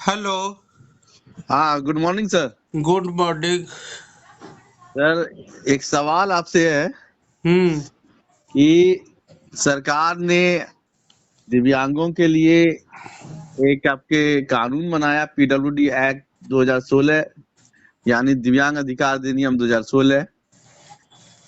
Hello. हाँ, good morning sir. Good morning. Sir, एक सवाल आपसे है हम्म। कि सरकार ने दिव्यांगों के लिए एक आपके कानून बनाया, पीडब्ल्यूडी एक्ट 2016, यानी दिव्यांग अधिकार अधिनियम 2016,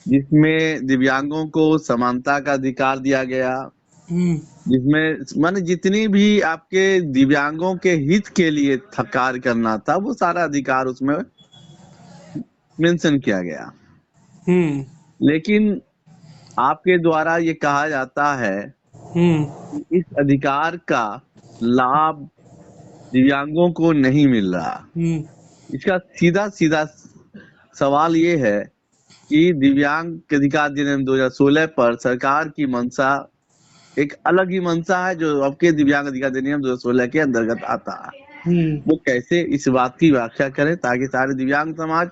जिसमें दिव्यांगों को समानता का अधिकार दिया गया, हम्म। जिसमें माने जितनी भी आपके दिव्यांगों के हित के लिए कार्य करना था, वो सारा अधिकार उसमें मेंशन किया गया। हम्म। लेकिन आपके द्वारा ये कहा जाता है हम्म। कि इस अधिकार का लाभ दिव्यांगों को नहीं मिल रहा। हम्म। इसका सीधा सीधा सवाल ये है कि दिव्यांग अधिकार अधिनियम 2016 पर सरकार की मंशा एक अलग ही मंशा है, जो आपके दिव्यांग अधिकार अधिनियम 2016 के अंतर्गत आता है। हम्म। वो कैसे इस बात की व्याख्या करें ताकि सारे दिव्यांग समाज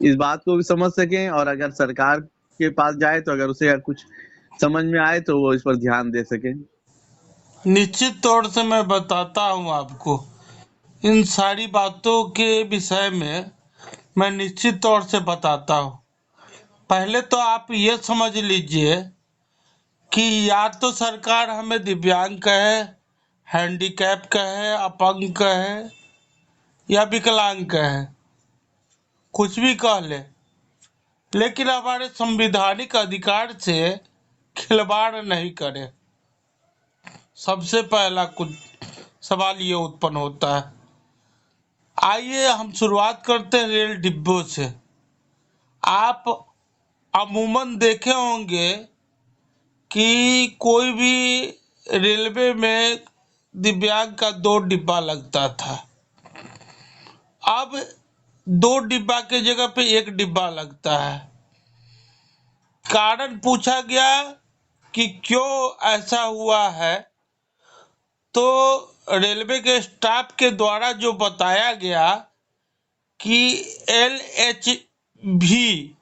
इस बात को भी समझ सकें, और अगर सरकार के पास जाए तो अगर उसे कुछ समझ में आए तो वो इस पर ध्यान दे सके। निश्चित तौर से मैं बताता हूँ आपको। इन सारी बातों के विषय में मैं निश्चित तौर से बताता हूँ। पहले तो आप ये समझ लीजिए कि या तो सरकार हमें दिव्यांग कहे, हैंडीकैप कहे, अपंग कहे या विकलांग कहे, कुछ भी कह ले, लेकिन हमारे संवैधानिक अधिकार से खिलवाड़ नहीं करे। सबसे पहला कुछ सवाल ये उत्पन्न होता है। आइए हम शुरुआत करते हैं रेल डिब्बों से। आप अमूमन देखे होंगे कि कोई भी रेलवे में दिव्यांग का 2 डिब्बा लगता था। अब 2 डिब्बा के जगह पे 1 डिब्बा लगता है। कारण पूछा गया कि क्यों ऐसा हुआ है, तो रेलवे के स्टाफ के द्वारा जो बताया गया कि LHV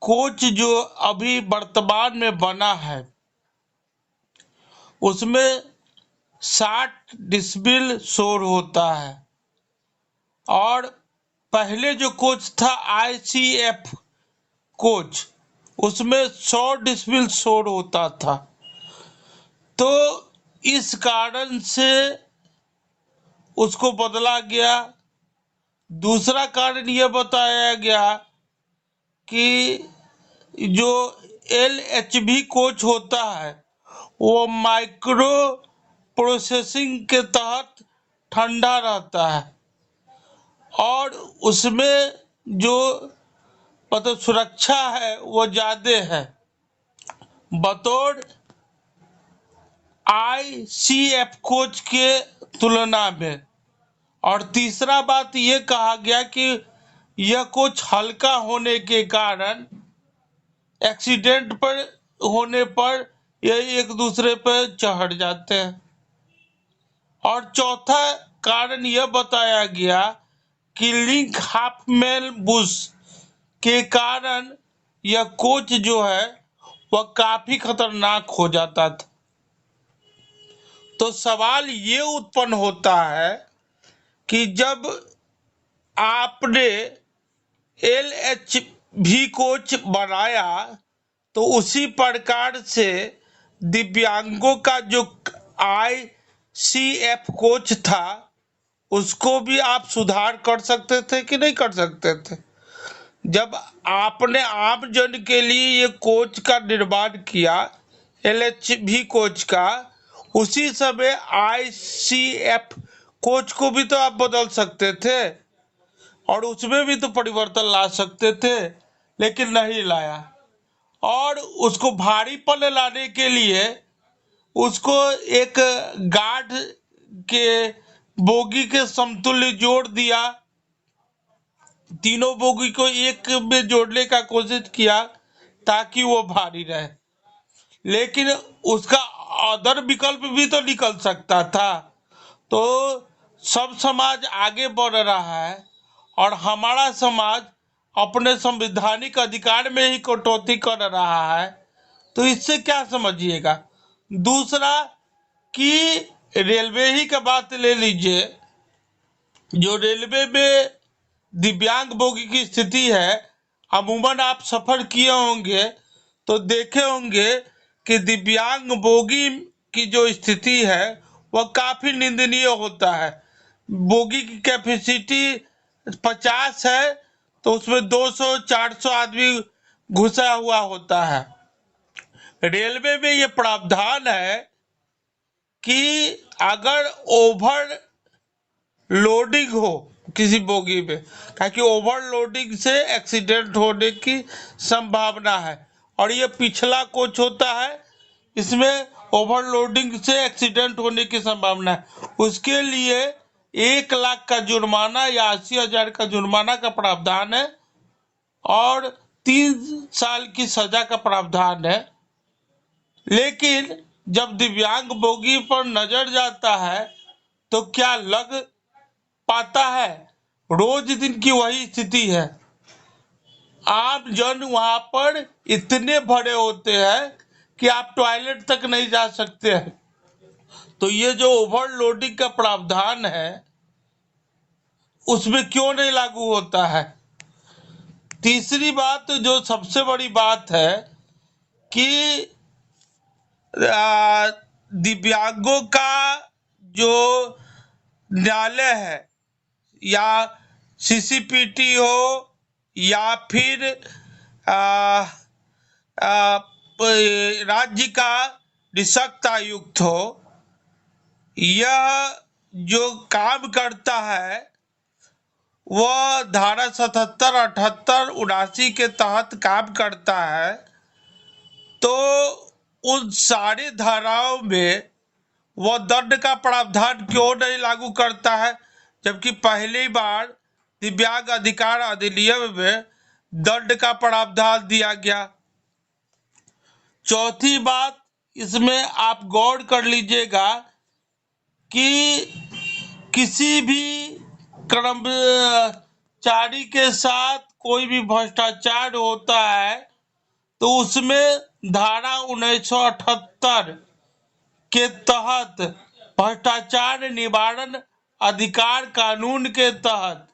कोच जो अभी वर्तमान में बना है उसमें 60 डिसिबल शोर होता है, और पहले जो कोच था ICF कोच उसमें 100 डिसिबल शोर होता था। तो इस कारण से उसको बदला गया। दूसरा कारण यह बताया गया कि जो LHV कोच होता है वो माइक्रो प्रोसेसिंग के तहत ठंडा रहता है, और उसमें जो मतलब सुरक्षा है वो ज्यादा है बतौर ICF कोच के तुलना में। और तीसरा बात ये कहा गया कि यह कोच हल्का होने के कारण एक्सीडेंट पर होने पर ये एक दूसरे पर चढ़ जाते हैं। और चौथा कारण यह बताया गया कि लिंक हाफ मेल बुश के कारण यह कोच जो है वह काफी खतरनाक हो जाता था। तो सवाल ये उत्पन्न होता है कि जब आपने LHV कोच बनाया तो उसी प्रकार से दिव्यांगों का जो ICF कोच था उसको भी आप सुधार कर सकते थे कि नहीं कर सकते थे। जब आपने आम जन के लिए ये कोच का निर्माण किया LHV कोच का, उसी समय ICF कोच को भी तो आप बदल सकते थे और उसमें भी तो परिवर्तन ला सकते थे, लेकिन नहीं लाया। और उसको भारीपन लाने के लिए उसको एक गार्ड के बोगी के समतुल्य जोड़ दिया, तीनों बोगी को एक में जोड़ने का कोशिश किया ताकि वो भारी रहे। लेकिन उसका अदर विकल्प भी तो निकल सकता था। तो सब समाज आगे बढ़ रहा है और हमारा समाज अपने संवैधानिक अधिकार में ही कटौती कर रहा है, तो इससे क्या समझिएगा। दूसरा कि रेलवे ही का बात ले लीजिए, जो रेलवे में दिव्यांग बोगी की स्थिति है, अमूमन आप सफर किए होंगे तो देखे होंगे कि दिव्यांग बोगी की जो स्थिति है वह काफी निंदनीय होता है। बोगी की कैपेसिटी 50 है तो उसमें 200-400 आदमी घुसा हुआ होता है। रेलवे में ये प्रावधान है कि अगर ओवर लोडिंग हो किसी बोगी में, ताकि ओवरलोडिंग से एक्सीडेंट होने की संभावना है, और ये पिछला कोच होता है, इसमें ओवरलोडिंग से एक्सीडेंट होने की संभावना है। उसके लिए 1 लाख का जुर्माना या 80,000 का जुर्माना का प्रावधान है और 3 साल की सजा का प्रावधान है। लेकिन जब दिव्यांग बोगी पर नजर जाता है तो क्या लग पाता है? रोज दिन की वही स्थिति है। आम जन वहां पर इतने भरे होते हैं कि आप टॉयलेट तक नहीं जा सकते हैं। तो ये जो ओवरलोडिंग का प्रावधान है उसमें क्यों नहीं लागू होता है? तीसरी बात जो सबसे बड़ी बात है कि दिव्यांगों का जो न्यायालय है या सीसीपीटी हो या फिर राज्य का निःशक्त आयुक्त हो, यह जो काम करता है वह धारा 77, 78, 79 के तहत काम करता है। तो उन सारी धाराओं में वह दंड का प्रावधान क्यों नहीं लागू करता है, जबकि पहली बार दिव्यांग अधिकार अधिनियम में दंड का प्रावधान दिया गया। चौथी बात, इसमें आप गौर कर लीजिएगा कि किसी भी कर्मचारी के साथ कोई भी भ्रष्टाचार होता है तो उसमें धारा 1978 के तहत भ्रष्टाचार निवारण अधिकार कानून के तहत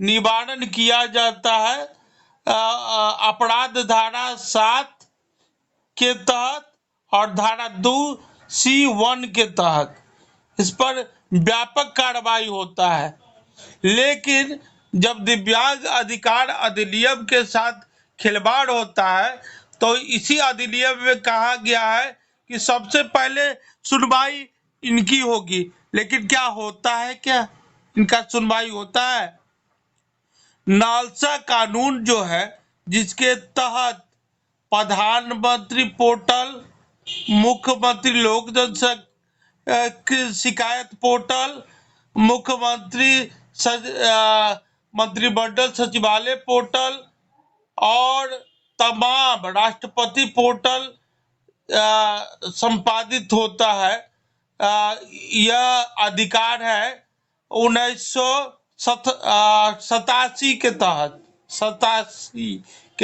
निवारण किया जाता है। अपराध धारा 7 के तहत और धारा 2C1 के तहत इस पर व्यापक कार्रवाई होता है। लेकिन जब दिव्यांग अधिकार अधिनियम के साथ खिलवाड़ होता है तो इसी अधिनियम में कहा गया है कि सबसे पहले सुनवाई इनकी होगी। लेकिन क्या होता है? क्या इनका सुनवाई होता है? नालसा कानून जो है, जिसके तहत प्रधानमंत्री पोर्टल, मुख्यमंत्री लोक जन शिकायत पोर्टल, मुख्यमंत्री मंत्रिमंडल सचिवालय पोर्टल और तमाम राष्ट्रपति पोर्टल संपादित होता है। यह अधिकार है 1987 के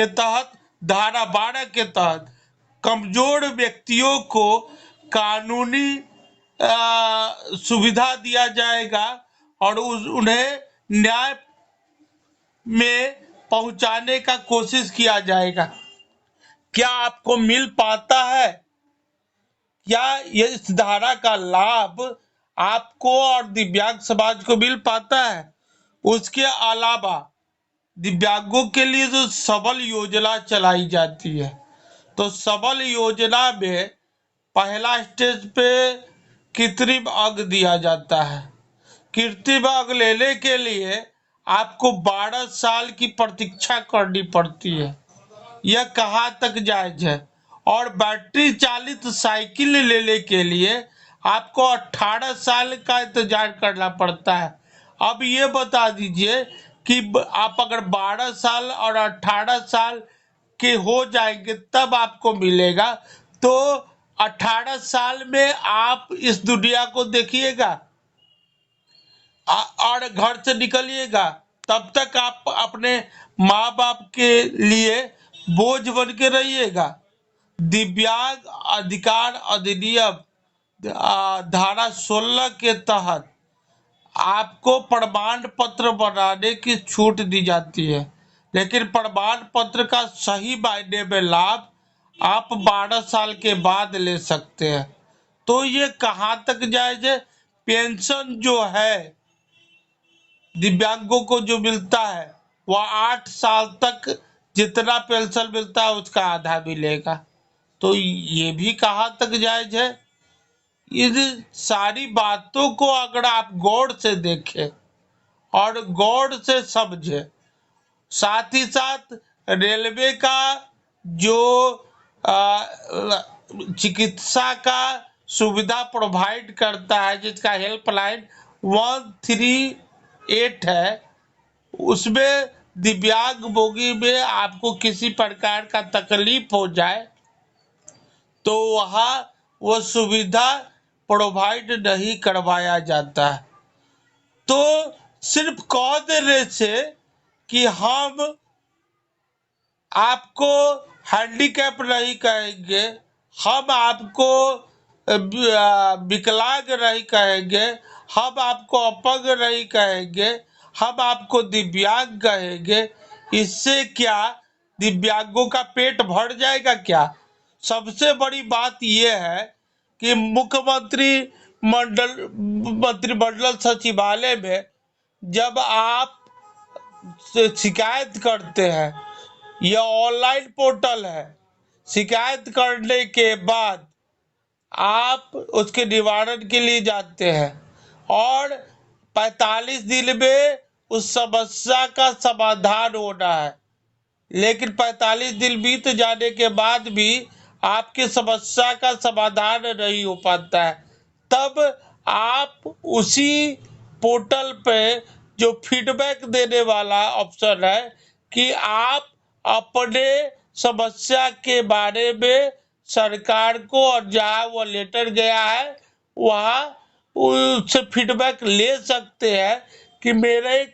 तहत धारा 12 के तहत कमजोर व्यक्तियों को कानूनी सुविधा दिया जाएगा और उन्हें न्याय में पहुंचाने का कोशिश किया जाएगा। क्या आपको मिल पाता है? क्या ये इस धारा का लाभ आपको और दिव्यांग समाज को मिल पाता है? उसके अलावा दिव्यांगों के लिए जो सबल योजना चलाई जाती है, तो सबल योजना में पहला स्टेज पे कृत्रिम अंग दिया जाता है। कृत्रिम अंग लेने के लिए आपको 12 साल की प्रतीक्षा करनी पड़ती है। यह कहाँ तक जायज है? और बैटरी चालित साइकिल लेने के लिए आपको 18 साल का इंतजार करना पड़ता है। अब ये बता दीजिए कि आप अगर 12 साल और 18 साल के हो जाएंगे तब आपको मिलेगा। तो 18 साल में आप इस दुनिया को देखिएगा और घर से निकलिएगा, तब तक आप अपने माँ बाप के लिए बोझ बन के रहिएगा। दिव्यांग अधिकार अधिनियम धारा 16 के तहत आपको प्रमाण पत्र बनाने की छूट दी जाती है, लेकिन प्रमाण पत्र का सही मायने में लाभ आप 12 साल के बाद ले सकते हैं। तो ये कहाँ तक जायज है? पेंशन जो है दिव्यांगों को जो मिलता है वह 8 साल तक जितना पेंशन मिलता है उसका आधा मिलेगा। तो ये भी कहाँ तक जायज है? इन सारी बातों को अगर आप गौर से देखें और गौर से समझे, साथ ही साथ रेलवे का जो चिकित्सा का सुविधा प्रोवाइड करता है, जिसका हेल्पलाइन 138 है, उसमें दिव्यांग बोगी में आपको किसी प्रकार का तकलीफ हो जाए तो वहाँ वो सुविधा प्रोवाइड नहीं करवाया जाता है। तो सिर्फ कह देने से कि हम आपको हैंडीकैप नहीं कहेंगे, हम आपको विकलांग नहीं कहेंगे, हम आपको अपंग नहीं कहेंगे, हम आपको दिव्यांग कहेंगे, इससे क्या दिव्यांगों का पेट भर जाएगा क्या? सबसे बड़ी बात यह है कि मंत्रिमंडल सचिवालय में जब आप शिकायत करते हैं, यह ऑनलाइन पोर्टल है, शिकायत करने के बाद आप उसके निवारण के लिए जाते हैं और 45 दिन में उस समस्या का समाधान होना है, लेकिन 45 दिन बीत जाने के बाद भी आपकी समस्या का समाधान नहीं हो पाता है। तब आप उसी पोर्टल पे जो फीडबैक देने वाला ऑप्शन है कि आप अपने समस्या के बारे में सरकार को, और जहाँ वो लेटर गया है वहाँ उससे फीडबैक ले सकते हैं कि मेरे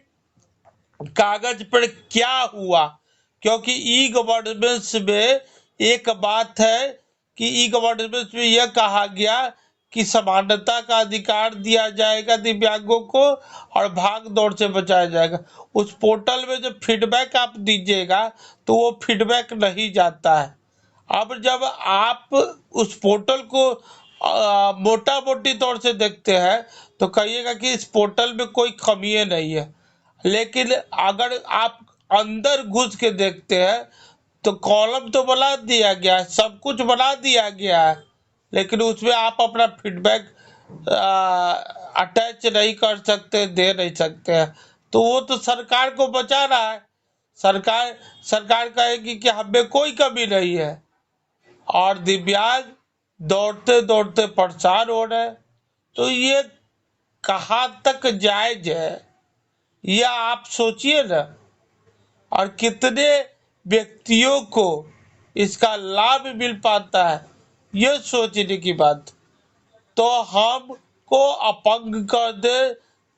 कागज पर क्या हुआ। क्योंकि ई गवर्नेंस में एक बात है कि ई गवर्नेंस में यह कहा गया कि समानता का अधिकार दिया जाएगा दिव्यांगों को और भाग दौड़ से बचाया जाएगा। उस पोर्टल में जब फीडबैक आप दीजिएगा तो वो फीडबैक नहीं जाता है। अब जब आप उस पोर्टल को मोटा मोटी तौर से देखते हैं तो कहिएगा कि इस पोर्टल में कोई कमी नहीं है, लेकिन अगर आप अंदर घुस के देखते हैं तो कॉलम तो बना दिया गया है, सब कुछ बना दिया गया है, लेकिन उसमें आप अपना फीडबैक अटैच नहीं कर सकते, दे नहीं सकते हैं। तो वो तो सरकार को बचा रहा है। सरकार कहेगी कि हमें कोई कमी नहीं है और दिव्यांग दौड़ते दौड़ते परेशान हो रहे हैं। तो ये कहाँ तक जायज है, यह आप सोचिए ना। और कितने व्यक्तियों को इसका लाभ मिल पाता है, यह सोचने की बात। तो हमको अपंग कर दे,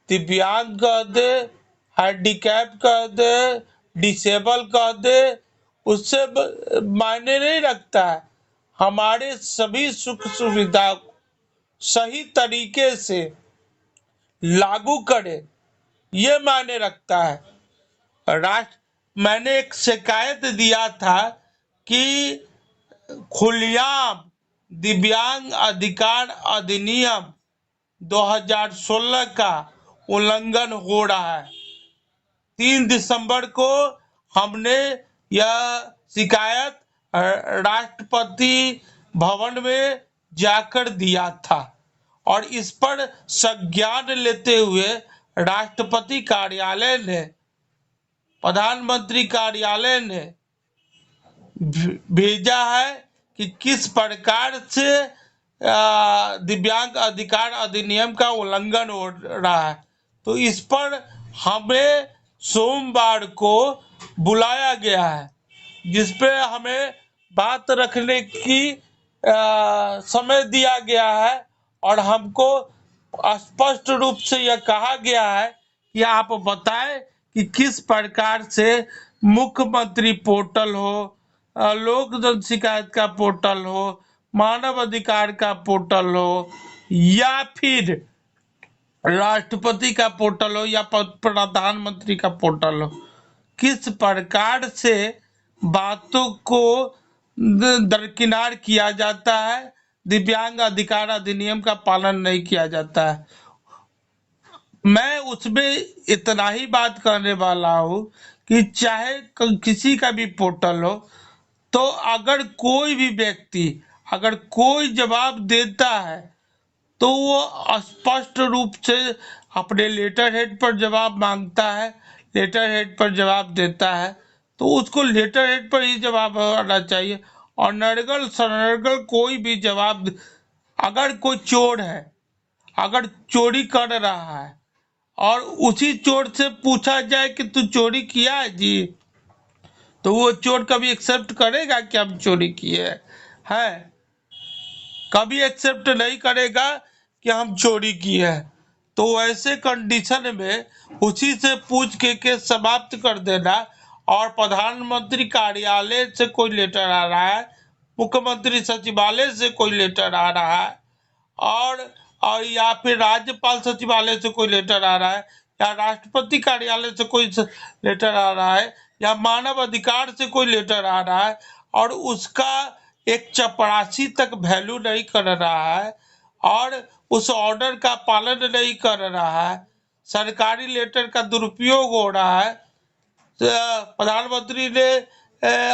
दिव्यांग कर दे, हैंडीकैप कर दे, डिसेबल कर दे, उससे मायने नहीं रखता है। हमारे सभी सुख सुविधा सही तरीके से लागू करे, ये मायने रखता है। मैंने एक शिकायत दिया था कि खुलेआम दिव्यांग अधिकार अधिनियम 2016 का उल्लंघन हो रहा है। 3 दिसंबर को हमने यह शिकायत राष्ट्रपति भवन में जाकर दिया था और इस पर संज्ञान लेते हुए राष्ट्रपति कार्यालय ने, प्रधानमंत्री कार्यालय ने भेजा है कि किस प्रकार से दिव्यांग अधिकार अधिनियम का उल्लंघन हो रहा है। तो इस पर हमें सोमवार को बुलाया गया है, जिसपे हमें बात रखने की समय दिया गया है और हमको स्पष्ट रूप से यह कहा गया है कि आप बताएं कि किस प्रकार से मुख्यमंत्री पोर्टल हो, लोक जन शिकायत का पोर्टल हो, मानव अधिकार का पोर्टल हो, या फिर राष्ट्रपति का पोर्टल हो या प्रधानमंत्री का पोर्टल हो, किस प्रकार से बातों को दरकिनार किया जाता है, दिव्यांग अधिकार अधिनियम का पालन नहीं किया जाता है। मैं उसमें इतना ही बात करने वाला हूं कि चाहे किसी का भी पोर्टल हो, तो अगर कोई भी व्यक्ति अगर कोई जवाब देता है तो वो स्पष्ट रूप से अपने लेटर हेड पर जवाब मांगता है, लेटर हेड पर जवाब देता है, तो उसको लेटर हेड पर ही जवाब आना चाहिए। और नरगल सनरगल कोई भी जवाब, अगर कोई चोर है, अगर चोरी कर रहा है और उसी चोर से पूछा जाए कि तू चोरी किया है जी, तो वो चोर कभी एक्सेप्ट करेगा कि हम चोरी किए है? कभी एक्सेप्ट नहीं करेगा कि हम चोरी किए हैं। तो ऐसे कंडीशन में उसी से पूछ के समाप्त कर देना। और प्रधानमंत्री कार्यालय से कोई लेटर आ रहा है, मुख्यमंत्री सचिवालय से कोई लेटर आ रहा है, और या फिर राज्यपाल सचिवालय से कोई लेटर आ रहा है, या राष्ट्रपति कार्यालय से कोई लेटर आ रहा है, या मानव अधिकार से कोई लेटर आ रहा है, और उसका एक चपरासी तक वैल्यू नहीं कर रहा है और उस ऑर्डर का पालन नहीं कर रहा है, सरकारी लेटर का दुरुपयोग हो रहा है। प्रधानमंत्री ने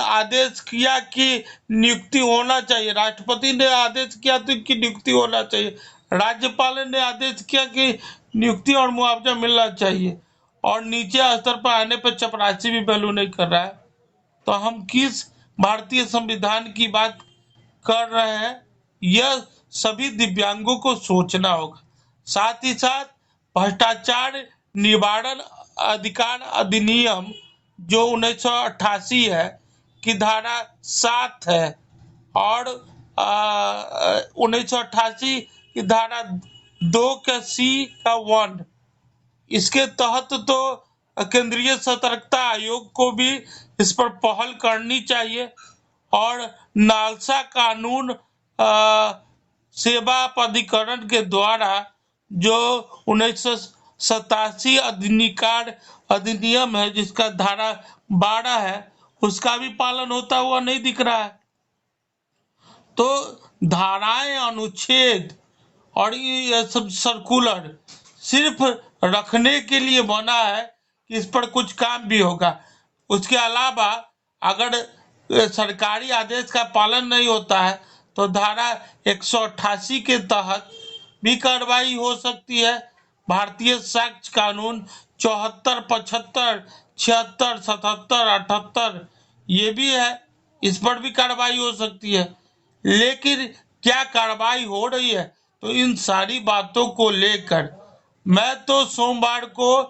आदेश किया कि नियुक्ति होना चाहिए, राष्ट्रपति ने आदेश किया तो कि नियुक्ति होना चाहिए, राज्यपाल ने आदेश किया कि नियुक्ति और मुआवजा मिलना चाहिए, और नीचे स्तर पर आने पर चपरासी भी वैल्यू नहीं कर रहा है। तो हम किस भारतीय संविधान की बात कर रहे हैं? यह सभी दिव्यांगों को सोचना होगा। साथ ही साथ भ्रष्टाचार निवारण अधिकार अधिनियम जो 1988 है की धारा 7 है, और 1988 की धारा 2 का सी का 1, इसके तहत तो केंद्रीय सतर्कता आयोग को भी इस पर पहल करनी चाहिए। और नालसा कानून सेवा प्राधिकरण के द्वारा जो 1987 अधिनियम है, जिसका धारा 12 है, उसका भी पालन होता हुआ नहीं दिख रहा है। तो धाराएं, अनुच्छेद और ये सब सर्कुलर सिर्फ रखने के लिए बना है कि इस पर कुछ काम भी होगा। उसके अलावा अगर सरकारी आदेश का पालन नहीं होता है तो धारा 188 के तहत भी कार्रवाई हो सकती है। भारतीय साक्ष्य कानून 74, 75, 76, 77, 78 ये भी है, इस पर भी कार्रवाई हो सकती है। लेकिन क्या कार्रवाई हो रही है? तो इन सारी बातों को लेकर मैं तो सोमवार को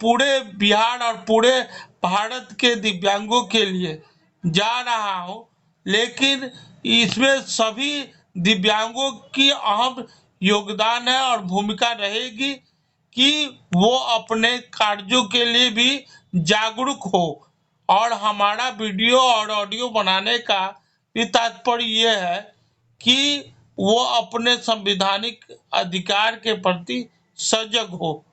पूरे बिहार और पूरे भारत के दिव्यांगों के लिए जा रहा हूं, लेकिन इसमें सभी दिव्यांगों की अहम योगदान है और भूमिका रहेगी कि वो अपने कार्यों के लिए भी जागरूक हो। और हमारा वीडियो और ऑडियो बनाने का भी तात्पर्य ये है कि वो अपने संवैधानिक अधिकार के प्रति सजग हो।